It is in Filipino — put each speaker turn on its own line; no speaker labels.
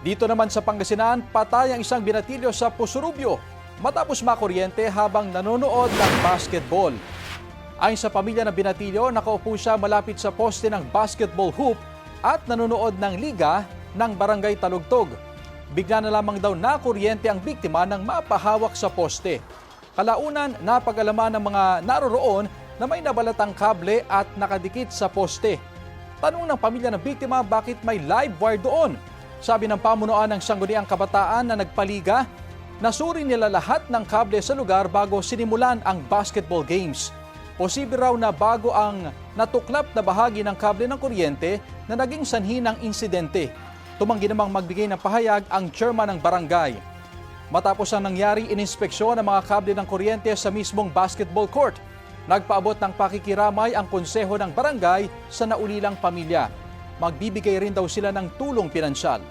Dito naman sa Pangasinan, patay ang isang binatilyo sa Pusurubyo matapos makuryente habang nanonood ng basketball. Ayon sa pamilya ng binatilyo, nakaupo siya malapit sa poste ng basketball hoop at nanonood ng liga ng Barangay Talugtog. Bigla na lamang daw nakuryente ang biktima nang mapahawak sa poste. Kalaunan, napag-alaman ng mga naroroon na may nabalatang kable at nakadikit sa poste. Tanong ng pamilya ng biktima bakit may live wire doon. Sabi ng pamunuan ng Sangguniang Kabataan na nagpaliga, nasuri nila lahat ng kable sa lugar bago sinimulan ang basketball games. Posible raw na bago ang natuklap na bahagi ng kable ng kuryente na naging sanhi ng insidente. Tumanggi namang magbigay ng pahayag ang chairman ng barangay. Matapos ang nangyari, ininspeksyon ang mga kable ng kuryente sa mismong basketball court. Nagpaabot ng pakikiramay ang konseho ng barangay sa naulilang pamilya. Magbibigay rin daw sila ng tulong pinansyal.